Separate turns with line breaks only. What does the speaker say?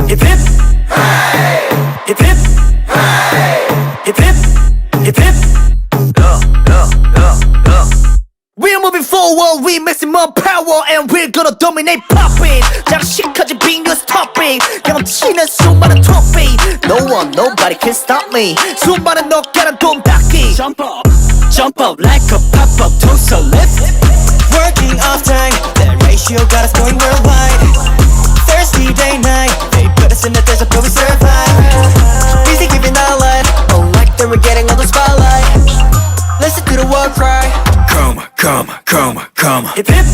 hip hip, hip hip, hip hip, hip hip. We're moving forward with maximum power and we're gonna dominate popping. 장식하지 big news topic. 경험치는 수많은 topic. No one, nobody can stop me. 수많은 어깨란 돔닦기. Jump up like a pop-up toast a lift.
Working off time, that ratio got us going worldwide. Thirsty day night, they put us in the desert but we survive. Busy giving our life, oh like that we're getting all the spotlight. Listen to the war cry.
Come, come, come, come.
Hip hip,